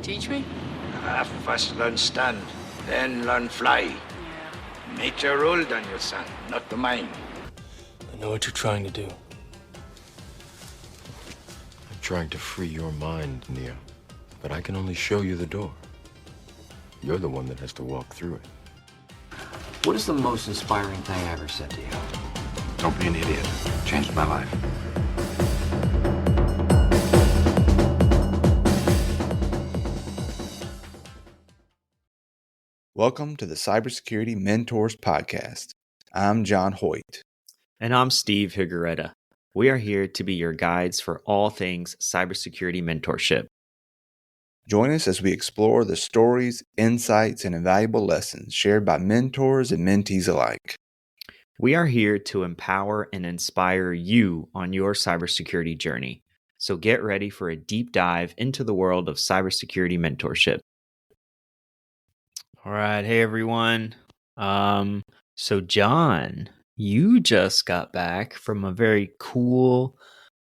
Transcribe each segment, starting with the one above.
Teach me? First learn stand, then learn fly. Yeah. Nature ruled on you, son, not the mind. I know what you're trying to do. I'm trying to free your mind, Neo. But I can only show you the door. You're the one that has to walk through it. What is the most inspiring thing I ever said to you? Don't be an idiot. Changed my life. Welcome to the Cybersecurity Mentors Podcast. I'm John Hoyt. And I'm Steve Higuereta. We are here to be your guides for all things cybersecurity mentorship. Join us as we explore the stories, insights, and invaluable lessons shared by mentors and mentees alike. We are here to empower and inspire you on your cybersecurity journey. So get ready for a deep dive into the world of cybersecurity mentorship. All right. Hey, everyone. So John, you just got back from a very cool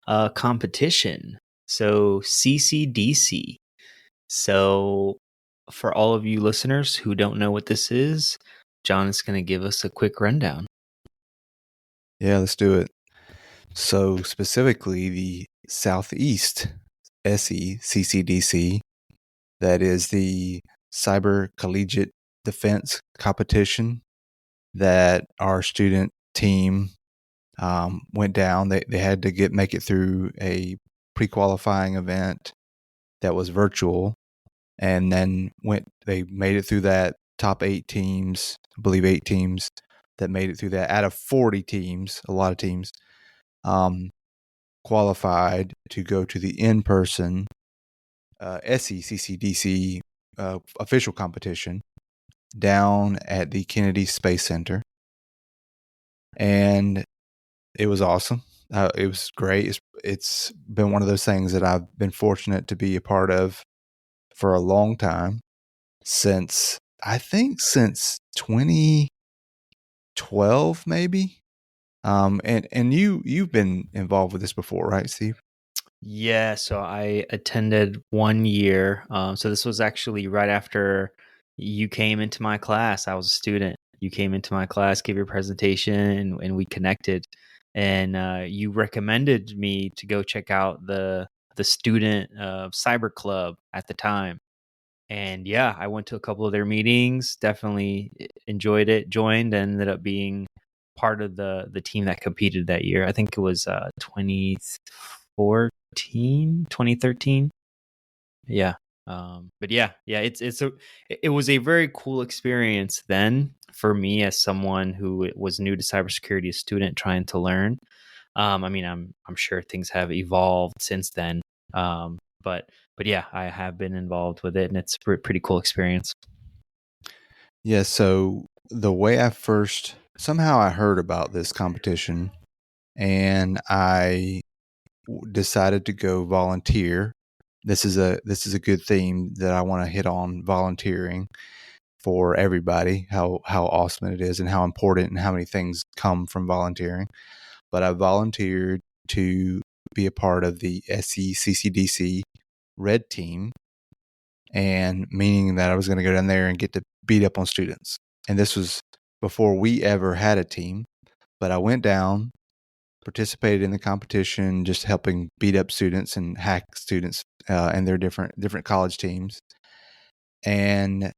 competition. So SECCDC. So for all of you listeners who don't know what this is, John is going to give us a quick rundown. Yeah, let's do it. So specifically the Southeast SECCDC, that is the Cyber Collegiate Defense Competition that our student team went down. They had to make it through a pre-qualifying event that was virtual, and then they made it through that. Top 8 teams, I believe 8 teams that made it through that out of 40 teams, a lot of teams, qualified to go to the in-person SECCDC official competition down at the Kennedy Space Center. And it was awesome. It was great. It's been one of those things that I've been fortunate to be a part of for a long time, since 2012, maybe. And you've been involved with this before, right, Steve? Yeah, so I attended 1 year. So this was actually right after you came into my class. I was a student. You came into my class, gave your presentation, and we connected. And you recommended me to go check out the student cyber club at the time. And yeah, I went to a couple of their meetings, definitely enjoyed it, joined, and ended up being part of the team that competed that year. I think it was 2013. Yeah. But it was a very cool experience then for me as someone who was new to cybersecurity, a student trying to learn. I mean, I'm sure things have evolved since then. But yeah, I have been involved with it, and it's a pretty cool experience. Yeah. So the way I somehow I heard about this competition, and I decided to go volunteer. This is a good theme that I want to hit on: volunteering for everybody, how awesome it is and how important and how many things come from volunteering. But I volunteered to be a part of the SECCDC Red Team, and meaning that I was going to go down there and get to beat up on students. And this was before we ever had a team, but I went down, participated in the competition, just helping beat up students and hack students and their different college teams, and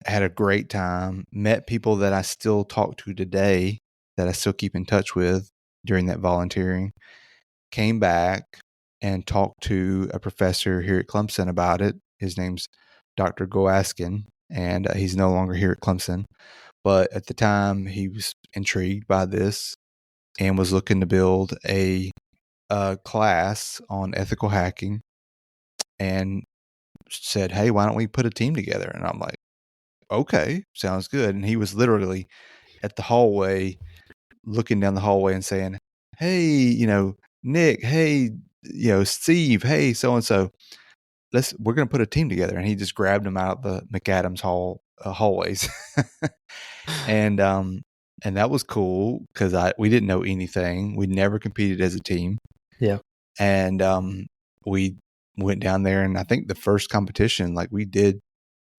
had a great time. Met people that I still talk to today, that I still keep in touch with during that volunteering. Came back and talked to a professor here at Clemson about it. His name's Dr. Goaskin, and he's no longer here at Clemson. But at the time, he was intrigued by this and was looking to build a class on ethical hacking, and said, "Hey, why don't we put a team together?" And I'm like, "Okay, sounds good." And he was literally at the hallway, looking down the hallway and saying, "Hey, Nick, hey, Steve, hey, so-and-so, we're going to put a team together." And he just grabbed them out of the McAdams hallways. And that was cool because we didn't know anything. We never competed as a team. Yeah. And we went down there, and I think the first competition, like we did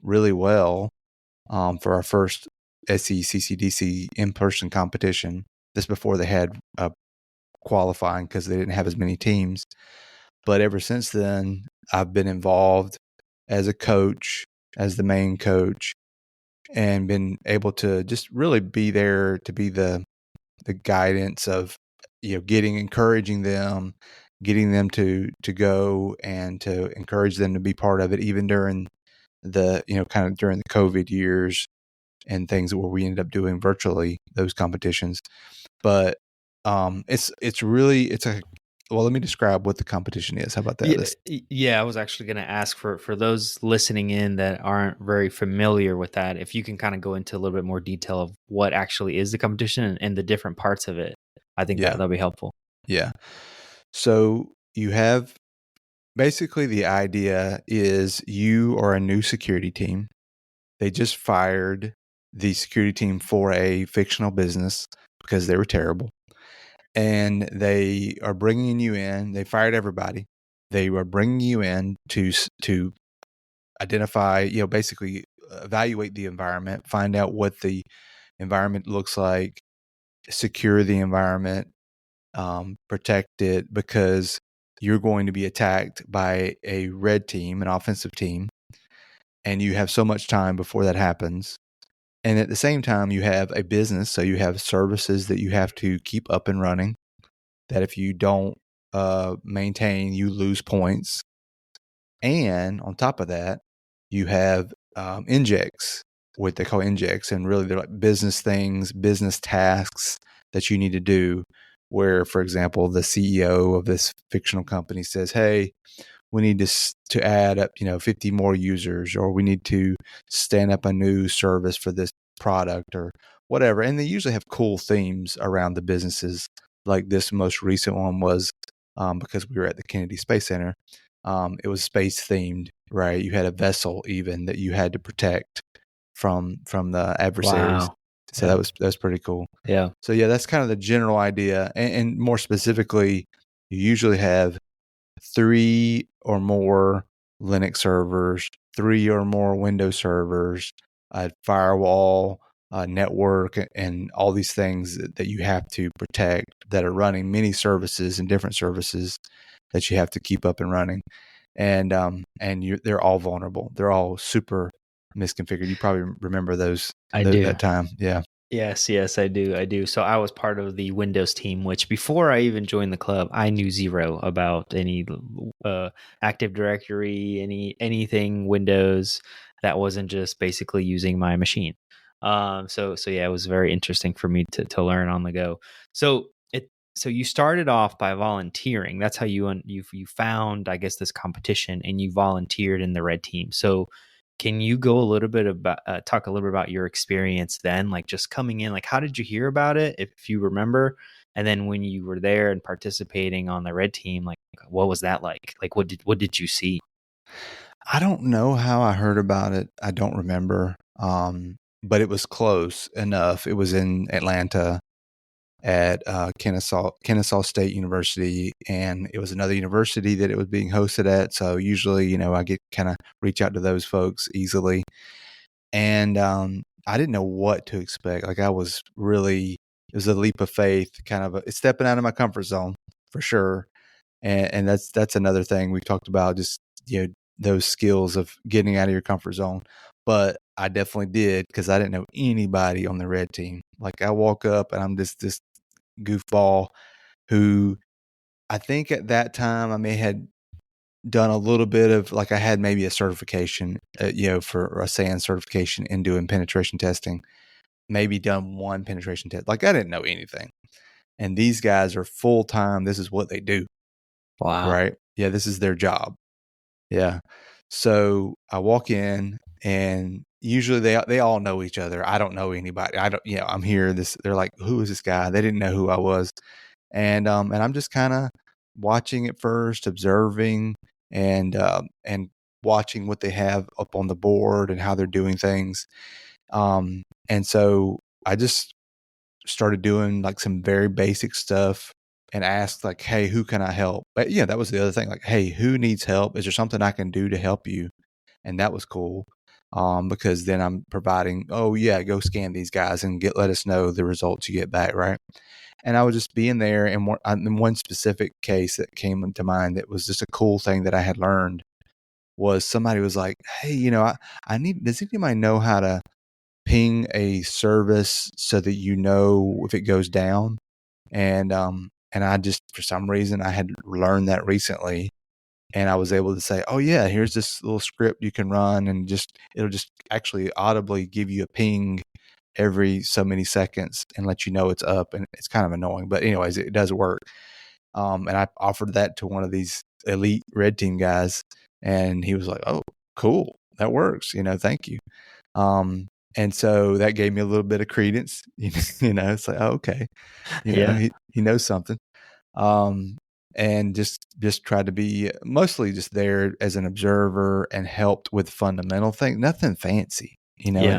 really well for our first SECCDC in-person competition. This before they had qualifying because they didn't have as many teams. But ever since then, I've been involved as a coach, as the main coach, and been able to just really be there to be the guidance of, encouraging them, getting them to go and to encourage them to be part of it, even during the, kind of during the COVID years and things where we ended up doing virtually those competitions. But it's really, well, let me describe what the competition is. How about that? Yeah, I was actually going to ask for those listening in that aren't very familiar with that, if you can kind of go into a little bit more detail of what actually is the competition and the different parts of it. I think that'll be helpful. Yeah. So you have, basically the idea is you are a new security team. They just fired the security team for a fictional business because they were terrible. And they are bringing you in. They fired everybody. They are bringing you in to identify, basically evaluate the environment, find out what the environment looks like, secure the environment, protect it, because you're going to be attacked by a red team, an offensive team, and you have so much time before that happens. And at the same time, you have a business, so you have services that you have to keep up and running, that if you don't maintain, you lose points. And on top of that, you have injects, what they call injects, and really they're like business things, business tasks that you need to do, where, for example, the CEO of this fictional company says, hey, we need to add up, 50 more users, or we need to stand up a new service for this product or whatever. And they usually have cool themes around the businesses. Like this most recent one was, because we were at the Kennedy Space Center, it was space themed, right? You had a vessel even that you had to protect from the adversaries. Wow. So that was pretty cool. Yeah. So yeah, that's kind of the general idea. And more specifically, you usually have 3 or more Linux servers, 3 or more Windows servers, a firewall, a network, and all these things that you have to protect that are running many services and different services that you have to keep up and running. And they're all vulnerable. They're all super misconfigured. You probably remember those. I do. That time. Yeah. Yes, I do. So I was part of the Windows team, which before I even joined the club, I knew zero about any Active Directory, anything Windows that wasn't just basically using my machine. So yeah, it was very interesting for me to learn on the go. So you started off by volunteering. That's how you found, I guess, this competition, and you volunteered in the red team. So can you go a little bit about talk a little bit about your experience then, like just coming in, like how did you hear about it, if you remember, and then when you were there and participating on the red team, like what was that like? Like what did you see? I don't know how I heard about it. I don't remember. But it was close enough. It was in Atlanta at Kennesaw State University, and it was another university that it was being hosted at. So usually, I get kind of reach out to those folks easily. And I didn't know what to expect. Like it was a leap of faith, kind of it's stepping out of my comfort zone for sure. And that's another thing we've talked about, just, those skills of getting out of your comfort zone. But I definitely did, because I didn't know anybody on the red team. Like I walk up and I'm just this goofball who, I think at that time I may had done a little bit of, like I had maybe a certification, for a SAN certification in doing penetration testing, maybe done one penetration test. Like I didn't know anything. And these guys are full time. This is what they do. Wow. Right. Yeah. This is their job. Yeah. So I walk in, and usually they all know each other. I don't know anybody. I'm here. They're like, who is this guy? They didn't know who I was. And I'm just kind of watching at first, observing and watching what they have up on the board and how they're doing things. And so I just started doing like some very basic stuff, and asked like, "Hey, who can I help?" But yeah, that was the other thing. Like, "Hey, who needs help? Is there something I can do to help you?" And that was cool. Because then I'm providing, oh yeah, go scan these guys and let us know the results you get back, right? And I was just being there. And in one specific case that came into mind that was just a cool thing that I had learned was somebody was like, "Hey, I need. Does anybody know how to ping a service so that you know if it goes down?" And I just, for some reason, I had learned that recently. And I was able to say, "Oh yeah, here's this little script you can run, and it'll just actually audibly give you a ping every so many seconds and let you know it's up." And it's kind of annoying, but anyways, it does work. And I offered that to one of these elite red team guys, and he was like, "Oh, cool, that works. Thank you." And so that gave me a little bit of credence. It's like, oh, okay, he knows something. And just tried to be mostly just there as an observer and helped with fundamental things, nothing fancy, Yeah.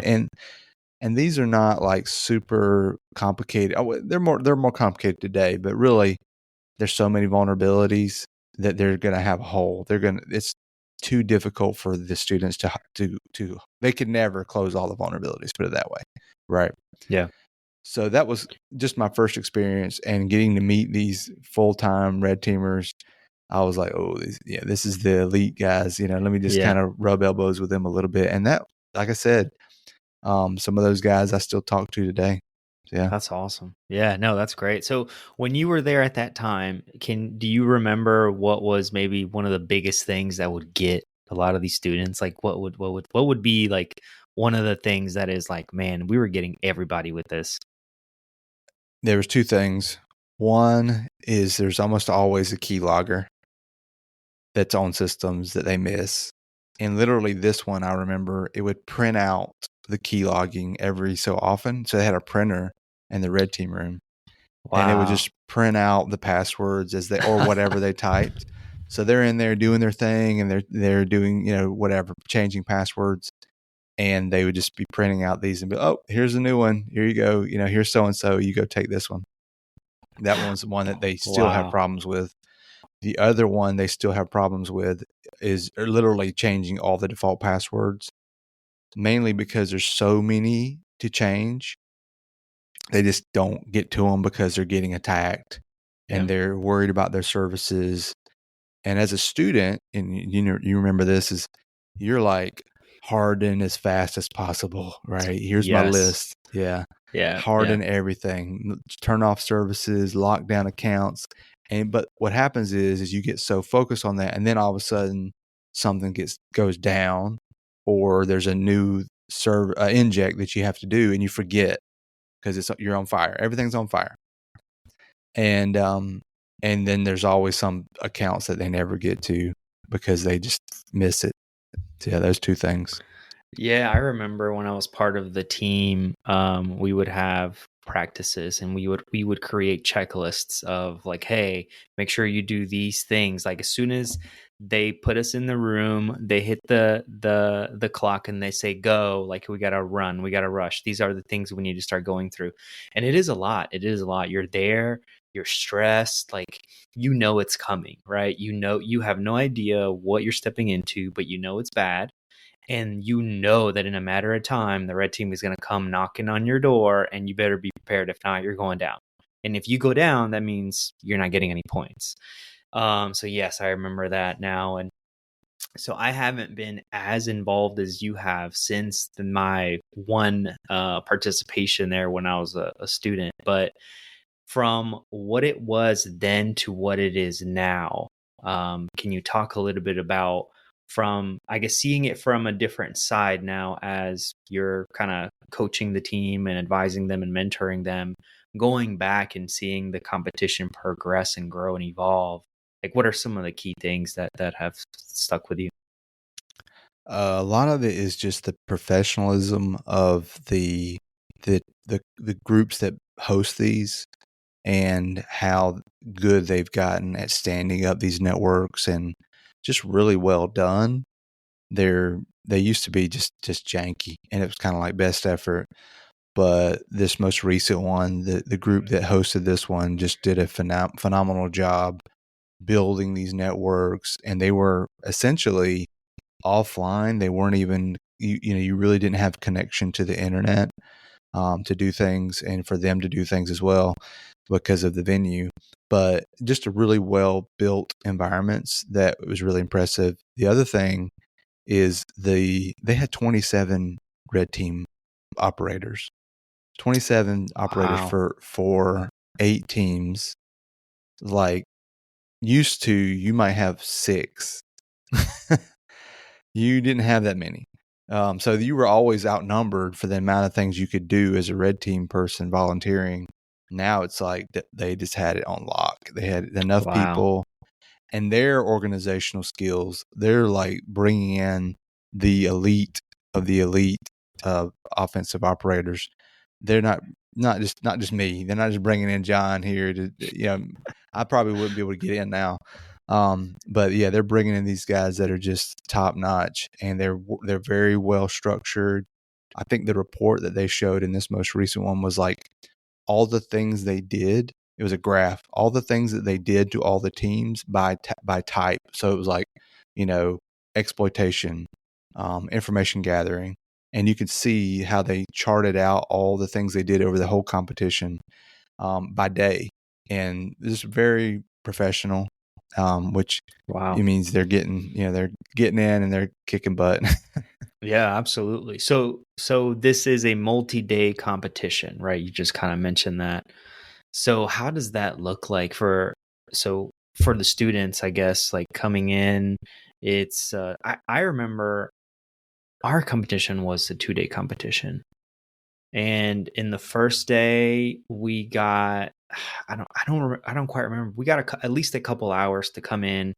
and these are not like super complicated. Oh, they're more complicated today, but really there's so many vulnerabilities that they're going to have a hole. It's too difficult for the students to they could never close all the vulnerabilities, put it that way. Right. Yeah. So that was just my first experience, and getting to meet these full-time red teamers. I was like, oh, this is the elite guys. Let me just kind of rub elbows with them a little bit. And that, like I said, some of those guys I still talk to today. Yeah. That's awesome. Yeah, no, that's great. So when you were there at that time, do you remember what was maybe one of the biggest things that would get a lot of these students? Like what would be like one of the things that is like, man, we were getting everybody with this. There was two things. One is there's almost always a keylogger that's on systems that they miss. And literally this one, I remember it would print out the keylogging every so often. So they had a printer in the red team room. Wow. And it would just print out the passwords or whatever they typed. So they're in there doing their thing, and they're doing, whatever, changing passwords. And they would just be printing out these and be, oh, here's a new one. Here you go. Here's so-and-so. You go take this one. That one's the one that they still have problems with. The other one they still have problems with is literally changing all the default passwords, mainly because there's so many to change. They just don't get to them because they're getting attacked, and they're worried about their services. And as a student, and you remember this, is you're like, harden as fast as possible, right? Here's my list. Yeah. Harden everything, turn off services, lock down accounts. But what happens is you get so focused on that, and then all of a sudden something goes down, or there's a new inject that you have to do, and you forget because you're on fire. Everything's on fire. And then there's always some accounts that they never get to because they just miss it. So yeah, those two things. Yeah, I remember when I was part of the team, we would have practices, and we would create checklists of like, hey, make sure you do these things. Like as soon as they put us in the room, they hit the clock and they say go, like we gotta run, we gotta rush. These are the things we need to start going through. And it is a lot. You're there, you're stressed, like it's coming, right? You have no idea what you're stepping into, but it's bad. And that in a matter of time, the red team is going to come knocking on your door, and you better be prepared. If not, you're going down. And if you go down, that means you're not getting any points. So yes, I remember that now. And so I haven't been as involved as you have since my one participation there when I was a student. But from what it was then to what it is now, can you talk a little bit about from, I guess, seeing it from a different side now as you're kind of coaching the team and advising them and mentoring them, going back and seeing the competition progress and grow and evolve? Like, what are some of the key things that have stuck with you? A lot of it is just the professionalism of the groups that host these, and how good they've gotten at standing up these networks, and just really well done. They used to be just janky, and it was kind of like best effort. but this most recent one, the group that hosted this one just did a phenomenal job building these networks, and they were essentially offline. They weren't even, you really didn't have connection to the internet to do things, and for them to do things as well because of the venue. But just a really well built environments that was really impressive. The other thing is they had 27 red team operators, 27 operators Wow. for 8 teams. Like, used to, you might have 6. You didn't have that many. So you were always outnumbered for the amount of things you could do as a red team person volunteering. Now it's like they just had it on lock. They had enough Wow. people, and their organizational skills, they're like bringing in the elite of the elite offensive operators. They're not just me. They're not just bringing in John here to, I probably wouldn't be able to get in now. But yeah, they're bringing in these guys that are just top notch, and they're very well structured. I think the report that they showed in this most recent one was like all the things they did. It was a graph, all the things that they did to all the teams by type. So it was like, exploitation, information gathering, and you could see how they charted out all the things they did over the whole competition by day, and this is very professional, which Wow. it means they're getting in and they're kicking butt. Yeah, absolutely. So this is a multi-day competition, right? You just kind of mentioned that. So how does that look like for the students, I guess, like coming in? It's I remember our competition was a 2-day competition. And in the first day, we got I don't quite remember. We got at least a couple hours to come in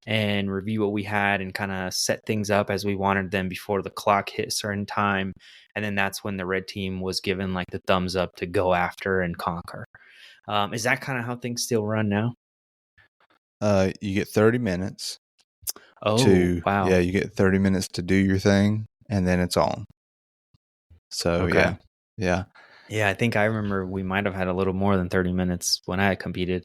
and review what we had and kind of set things up as we wanted them before the clock hit a certain time. And then that's when the red team was given like the thumbs up to go after and conquer. Is that kind of how things still run now? You get 30 minutes Oh, wow. you get 30 minutes to do your thing, and then it's on. So Okay. yeah, Yeah, I think I remember we might have had a little more than 30 minutes when I competed.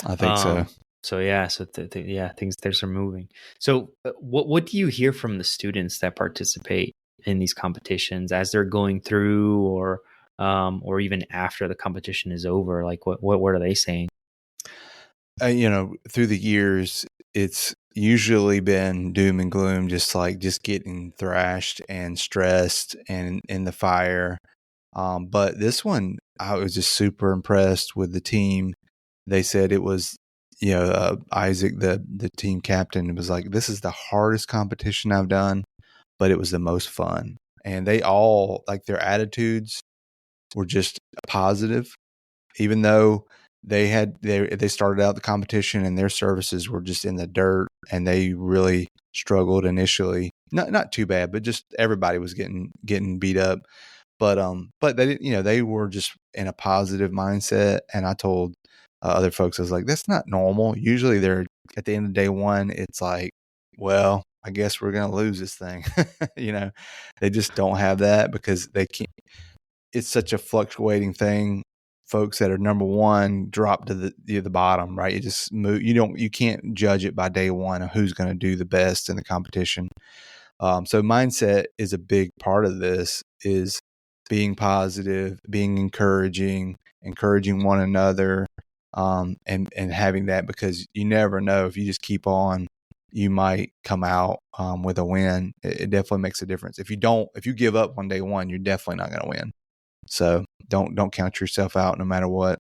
I think so. So yeah, yeah, things are moving. So what do you hear from the students that participate in these competitions as they're going through, or even after the competition is over? Like what are they saying? Through the years, it's usually been doom and gloom, just getting thrashed and stressed and in the fire. But this one, I was just super impressed with the team. They said it was, Isaac, the team captain, was like, this is the hardest competition I've done, but it was the most fun. And they all, like, their attitudes were just positive, even though they started out the competition and their services were just in the dirt, and they really struggled initially. Not too bad, but just everybody was getting beat up. But they didn't, they were just in a positive mindset. And I told other folks, I was like, that's not normal. Usually they're at the end of day one, it's like, well, I guess we're going to lose this thing. They just don't have that because they can't, it's such a fluctuating thing. Folks that are number one drop to the bottom, right? You just move. You can't judge it by day one of who's going to do the best in the competition. So mindset is a big part of this, is being positive, being encouraging one another, and having that, because you never know, if you just keep on, you might come out with a win. It definitely makes a difference. If you give up on day one, you're definitely not going to win. So don't count yourself out no matter what.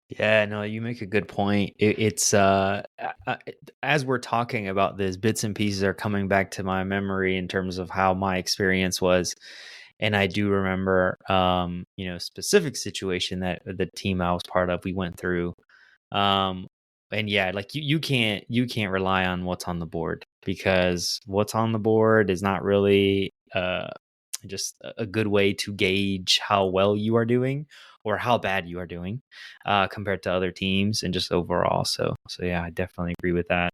Yeah, no, you make a good point. It's as we're talking about this, bits and pieces are coming back to my memory in terms of how my experience was. And I do remember, specific situation that the team I was part of, we went through. And yeah, like you can't rely on what's on the board, because what's on the board is not really just a good way to gauge how well you are doing or how bad you are doing compared to other teams and just overall. So yeah, I definitely agree with that.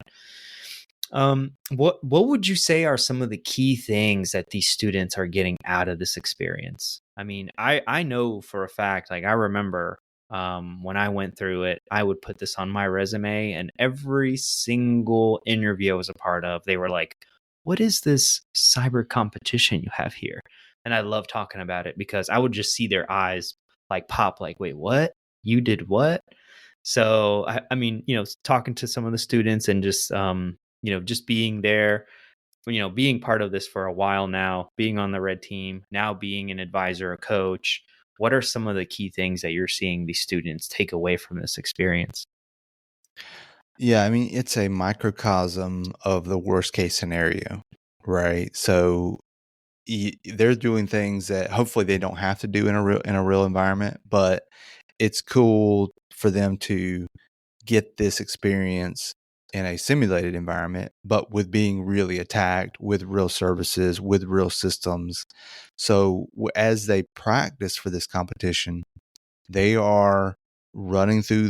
What would you say are some of the key things that these students are getting out of this experience? I mean, I know for a fact, like I remember when I went through it, I would put this on my resume, and every single interview I was a part of, they were like, "What is this cyber competition you have here?" And I love talking about it because I would just see their eyes like pop, like, "Wait, what? You did what?" So I mean, talking to some of the students and just just being there, being part of this for a while now, being on the red team, now being an advisor, a coach, what are some of the key things that you're seeing these students take away from this experience? Yeah, I mean, it's a microcosm of the worst case scenario, right? So they're doing things that hopefully they don't have to do in a real environment, but it's cool for them to get this experience in a simulated environment, but with being really attacked, with real services, with real systems. So as they practice for this competition, they are running through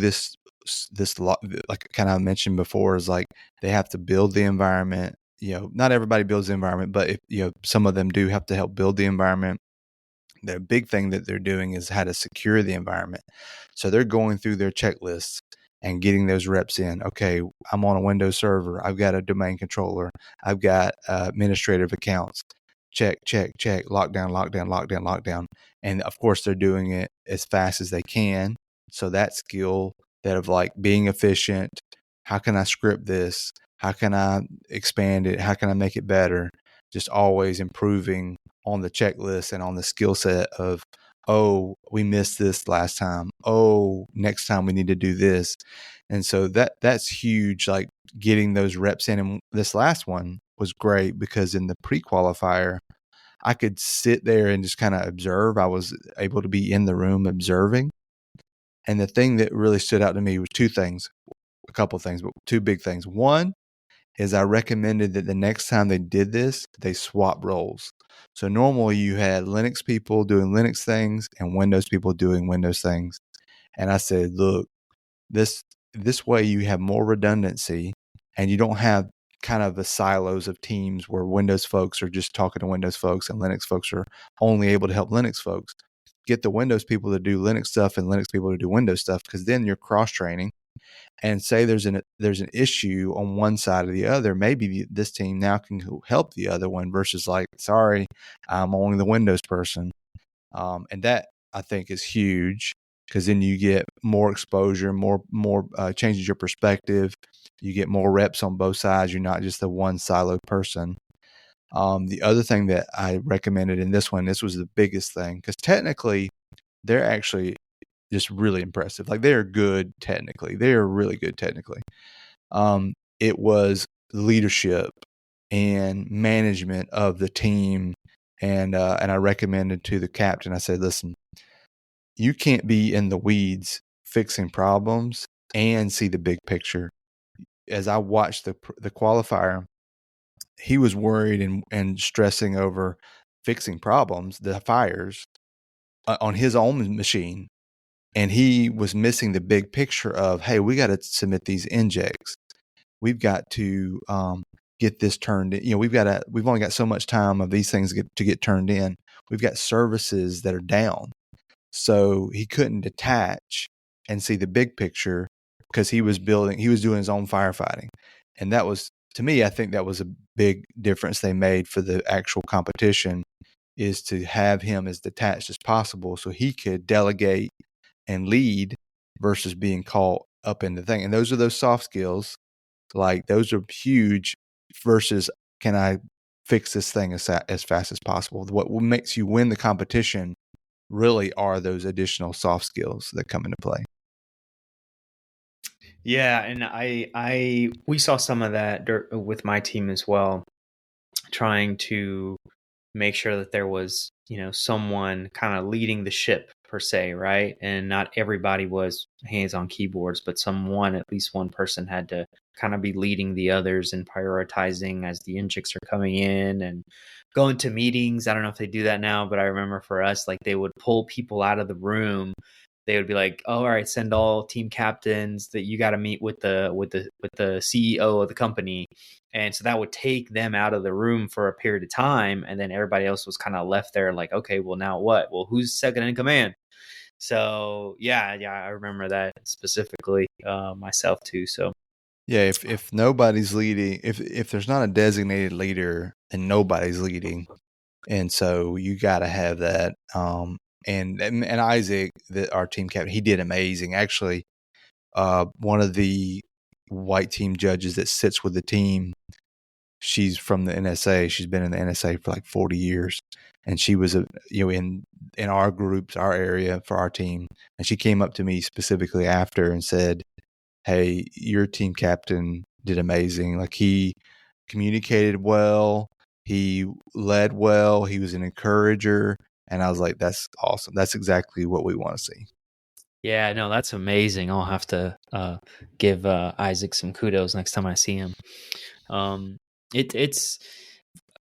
like kind of mentioned before, is like they have to build the environment. Not everybody builds the environment, but if some of them do have to help build the environment. The big thing that they're doing is how to secure the environment. So they're going through their checklists and getting those reps in. Okay, I'm on a Windows server. I've got a domain controller. I've got administrative accounts. Check, check, check, lockdown, lockdown, lockdown, lockdown. And of course, they're doing it as fast as they can. So that skill, that of like being efficient, how can I script this? How can I expand it? How can I make it better? Just always improving on the checklist and on the skill set of, oh, we missed this last time. Oh, next time we need to do this. And so that's huge, like getting those reps in. And this last one was great because in the pre-qualifier, I could sit there and just kind of observe. I was able to be in the room observing. And the thing that really stood out to me was two things, a couple of things, but two big things. One is I recommended that the next time they did this, they swap roles. So normally you had Linux people doing Linux things and Windows people doing Windows things. And I said, look, this way you have more redundancy and you don't have kind of the silos of teams where Windows folks are just talking to Windows folks and Linux folks are only able to help Linux folks. Get the Windows people to do Linux stuff and Linux people to do Windows stuff, because then you're cross training. And say there's an issue on one side or the other, maybe this team now can help the other one versus like, sorry, I'm only the Windows person. And that I think is huge, because then you get more exposure, more changes your perspective. You get more reps on both sides. You're not just the one siloed person. The other thing that I recommended in this one, this was the biggest thing, because technically they're actually just really impressive. Like, they're good technically. They're really good technically. It was leadership and management of the team. And I recommended to the captain, I said, listen, you can't be in the weeds fixing problems and see the big picture. As I watched the qualifier, he was worried and stressing over fixing problems, the fires on his own machine. And he was missing the big picture of, hey, we got to submit these injects. We've got to get this turned in. We've only got so much time of these things to get turned in. We've got services that are down. So he couldn't detach and see the big picture because he was doing his own firefighting. And that was, to me, I think that was a big difference they made for the actual competition, is to have him as detached as possible so he could delegate and lead versus being caught up in the thing. And those are those soft skills. Like, those are huge versus, can I fix this thing as fast as possible? What makes you win the competition really are those additional soft skills that come into play. Yeah, and we saw some of that with my team as well, trying to make sure that there was, someone kind of leading the ship per se, right? And not everybody was hands on keyboards, but at least one person had to kind of be leading the others and prioritizing as the injects are coming in and going to meetings. I don't know if they do that now, but I remember for us, like, they would pull people out of the room they would be like, oh, all right, send all team captains that you got to meet with the CEO of the company. And so that would take them out of the room for a period of time. And then everybody else was kind of left there like, okay, well, now what? Well, who's second in command? So yeah, I remember that specifically myself too. So Yeah, if nobody's leading, if there's not a designated leader, then nobody's leading, and so you got to have that. And Isaac, our team captain, he did amazing. Actually, one of the white team judges that sits with the team, she's from the NSA. She's been in the NSA for like 40 years, and she was in our groups, our area for our team, and she came up to me specifically after and said, hey, your team captain did amazing. Like, he communicated well, he led well, he was an encourager. And I was like, that's awesome. That's exactly what we want to see. yeah, no, that's amazing. I'll have to give Isaac some kudos next time I see him. It's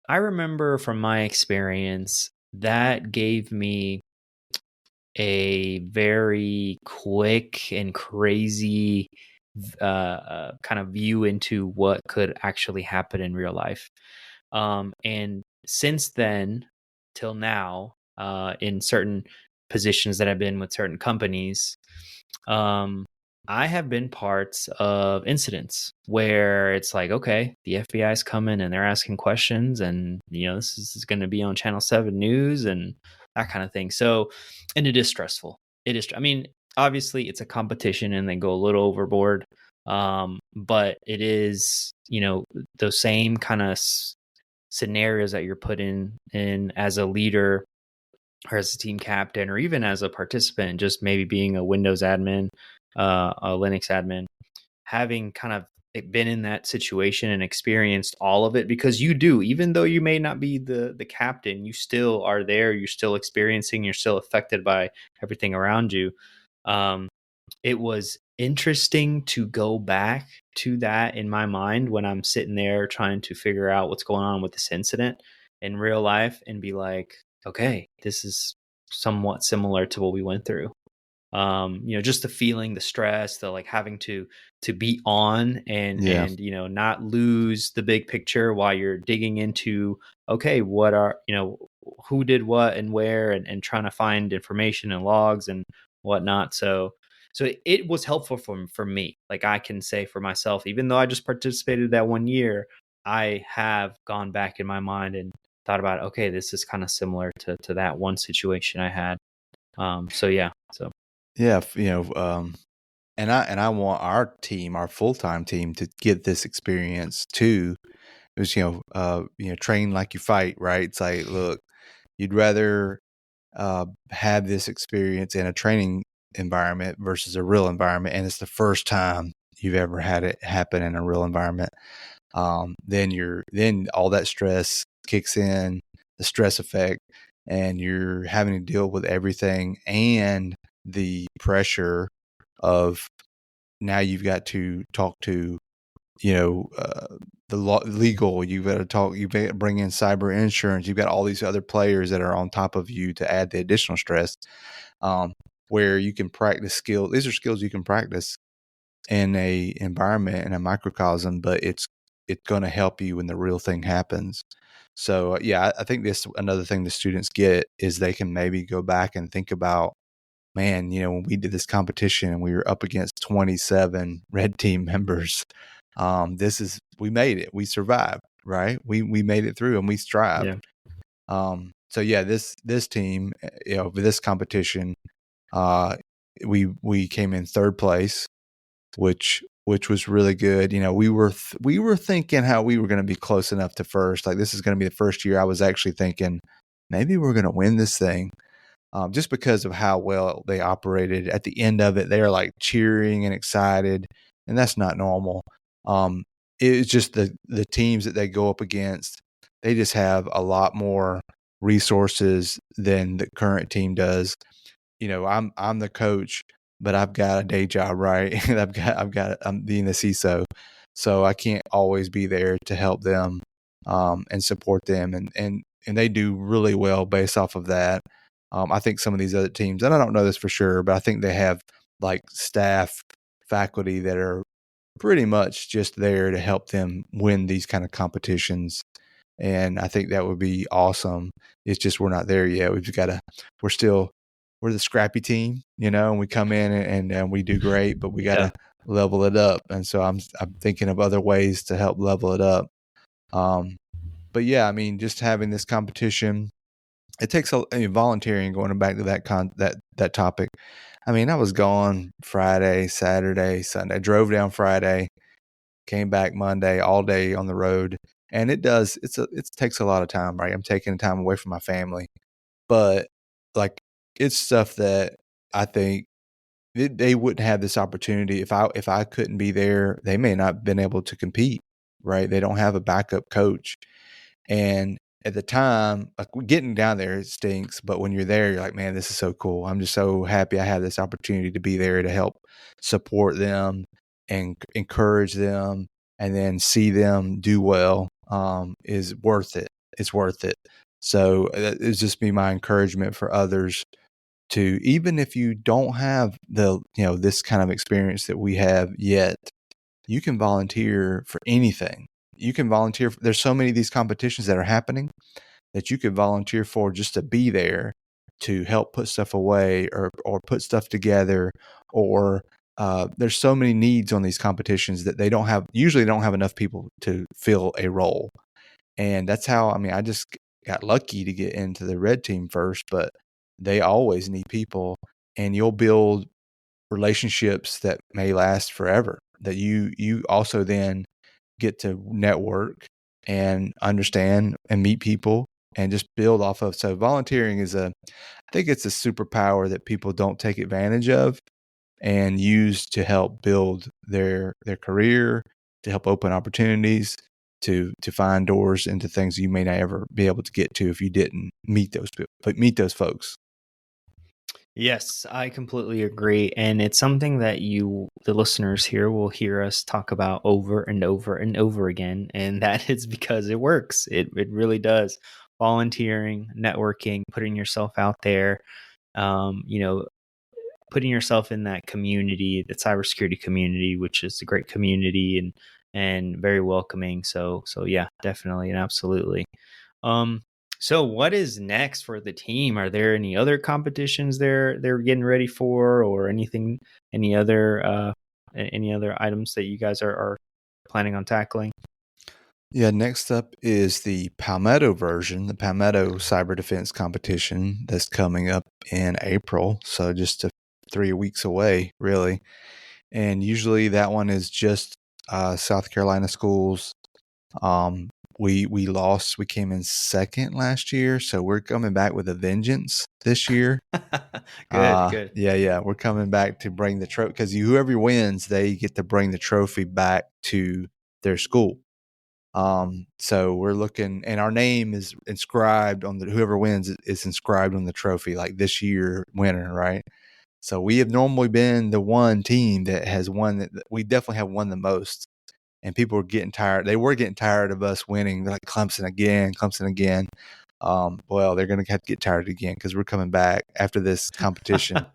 I remember from my experience that gave me a very quick and crazy kind of view into what could actually happen in real life. And since then till now, in certain positions that I've been with certain companies, I have been parts of incidents where it's like, okay, the FBI is coming and they're asking questions, and this is going to be on Channel 7 News and that kind of thing. So, and it is stressful. It is. I mean, obviously, it's a competition and they go a little overboard, but it is, those same kind of scenarios that you're put in as a leader or as a team captain or even as a participant, just maybe being a Windows admin, a Linux admin, having kind of been in that situation and experienced all of it, because you do, even though you may not be the captain, you still are there, you're still experiencing, you're still affected by everything around you. It was interesting to go back to that in my mind when I'm sitting there trying to figure out what's going on with this incident in real life and be like, okay, this is somewhat similar to what we went through. Just the feeling, the stress, the like having to be on and not lose the big picture while you're digging into, okay, what are, who did what and where, and trying to find information and logs and whatnot. So it was helpful for me. Like, I can say for myself, even though I just participated that 1 year, I have gone back in my mind and thought about, okay, this is kind of similar to that one situation I had. Yeah, and I want our team, our full-time team, to get this experience too. It was train like you fight, right? It's like, look, you'd rather have this experience in a training environment versus a real environment, and it's the first time you've ever had it happen in a real environment. Then all that stress kicks in, the stress effect, and you're having to deal with everything and the pressure of now you've got to talk to the legal, you've got to talk, you've got to bring in cyber insurance, you've got all these other players that are on top of you to add the additional stress, where you can practice skills. These are skills you can practice in a environment, in a microcosm, but it's going to help you when the real thing happens. So I think this, another thing the students get is they can maybe go back and think about, man, when we did this competition and we were up against 27 red team members, we made it. We survived, right? We made it through and we strived. Yeah. This team, this competition, we came in third place, which was really good. We were thinking how we were going to be close enough to first. Like, this is going to be the first year I was actually thinking maybe we're going to win this thing. Just because of how well they operated. At the end of it, they are like cheering and excited, and that's not normal. It's just the teams that they go up against, they just have a lot more resources than the current team does. I'm the coach, but I've got a day job, right? And I'm being the CISO, so I can't always be there to help them and support them, and they do really well based off of that. I think some of these other teams, and I don't know this for sure, but I think they have like staff, faculty that are pretty much just there to help them win these kind of competitions. And I think that would be awesome. It's just we're not there yet. We're the scrappy team, and we come in and we do great, but we got to level it up. And so I'm thinking of other ways to help level it up. But yeah, I mean, just having this competition, it takes volunteering. Going back to that topic, I mean, I was gone Friday, Saturday, Sunday. I drove down Friday, came back Monday, all day on the road, and it takes a lot of time, right? I'm taking time away from my family, but like it's stuff that I think they wouldn't have this opportunity if I couldn't be there. They may not have been able to compete, right? They don't have a backup coach. And at the time, like getting down there, it stinks. But when you're there, you're like, man, this is so cool. I'm just so happy I have this opportunity to be there to help support them and encourage them, and then see them do well is worth it. It's worth it. So it's just be my encouragement for others to, even if you don't have this kind of experience that we have yet, you can volunteer for anything. You can volunteer. There's so many of these competitions that are happening that you could volunteer for just to be there to help put stuff away or put stuff together. Or there's so many needs on these competitions that usually don't have enough people to fill a role. And that's how, I mean, I just got lucky to get into the red team first, but they always need people, and you'll build relationships that may last forever, that you also then get to network and understand and meet people and just build off of. So volunteering I think it's a superpower that people don't take advantage of and use to help build their career, to help open opportunities, to find doors into things you may not ever be able to get to if you didn't meet those folks. Yes, I completely agree. And it's something that the listeners here, will hear us talk about over and over and over again. And that is because it works. It really does. Volunteering, networking, putting yourself out there, putting yourself in that community, the cybersecurity community, which is a great community and very welcoming. So yeah, definitely and absolutely. So what is next for the team? Are there any other competitions they're getting ready for, or anything, any other items that you guys are planning on tackling? Yeah, next up is the Palmetto version, the Palmetto Cyber Defense Competition that's coming up in April. So just 3 weeks away, really. And usually that one is just South Carolina schools. We lost. We came in second last year, so we're coming back with a vengeance this year. Good. Yeah. We're coming back to bring the trophy, because whoever wins, they get to bring the trophy back to their school. So we're looking, and our name is inscribed on whoever wins is inscribed on the trophy, like this year winner, right? So we have normally been the one team that has won. That we definitely have won the most. And people were getting tired. They were getting tired of us winning. They're like, Clemson again. Well, they're going to have to get tired again, because we're coming back after this competition.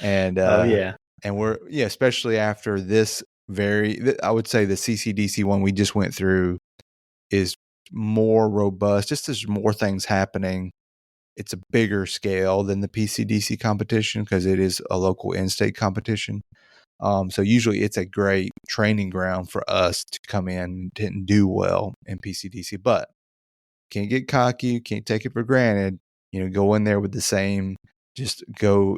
And and especially after this I would say the SECCDC one we just went through is more robust. Just there's more things happening. It's a bigger scale than the PCDC competition because it is a local in-state competition. So usually it's a great training ground for us to come in and do well in PCDC, but can't get cocky, can't take it for granted. Go in there with the same, just go,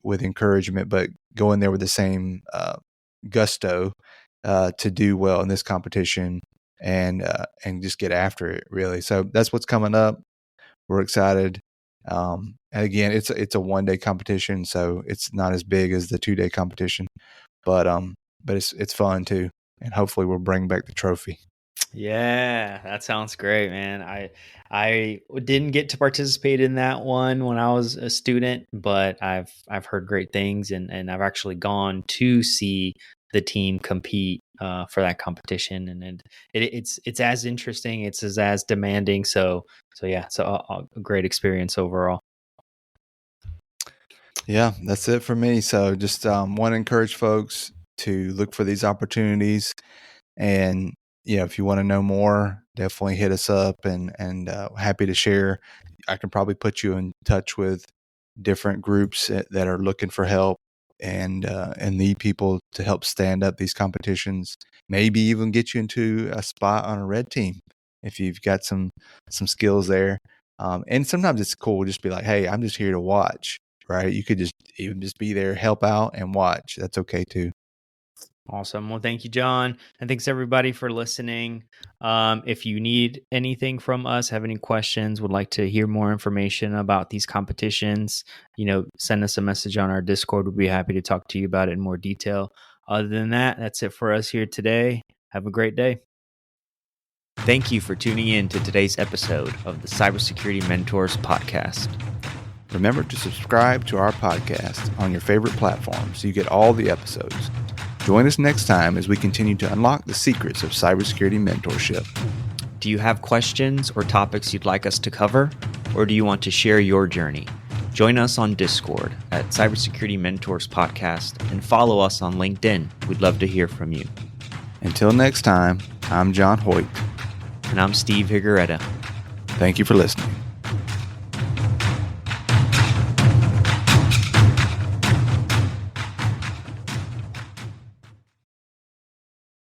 with encouragement, but go in there with the same gusto to do well in this competition and just get after it, really. So that's what's coming up. We're excited. And again, it's a 1-day competition, so it's not as big as the 2-day competition, but it's fun too, and hopefully we'll bring back the trophy. Yeah, that sounds great, man. I didn't get to participate in that one when I was a student, but I've heard great things, and I've actually gone to see the team compete for that competition, and it's as interesting, it's as demanding. So yeah, a great experience overall. Yeah, that's it for me. So just want to encourage folks to look for these opportunities. And if you want to know more, definitely hit us up, and happy to share. I can probably put you in touch with different groups that are looking for help and need people to help stand up these competitions. Maybe even get you into a spot on a red team if you've got some skills there. And sometimes it's cool just be like, hey, I'm just here to watch. Right? You could just even just be there, help out, and watch. That's okay too. Awesome. Well, thank you, John. And thanks everybody for listening. If you need anything from us, have any questions, would like to hear more information about these competitions, send us a message on our Discord. We'd be happy to talk to you about it in more detail. Other than that, that's it for us here today. Have a great day. Thank you for tuning in to today's episode of the Cybersecurity Mentors podcast. Remember to subscribe to our podcast on your favorite platform so you get all the episodes. Join us next time as we continue to unlock the secrets of cybersecurity mentorship. Do you have questions or topics you'd like us to cover? Or do you want to share your journey? Join us on Discord at Cybersecurity Mentors Podcast and follow us on LinkedIn. We'd love to hear from you. Until next time, I'm John Hoyt. And I'm Steve Higuereta. Thank you for listening.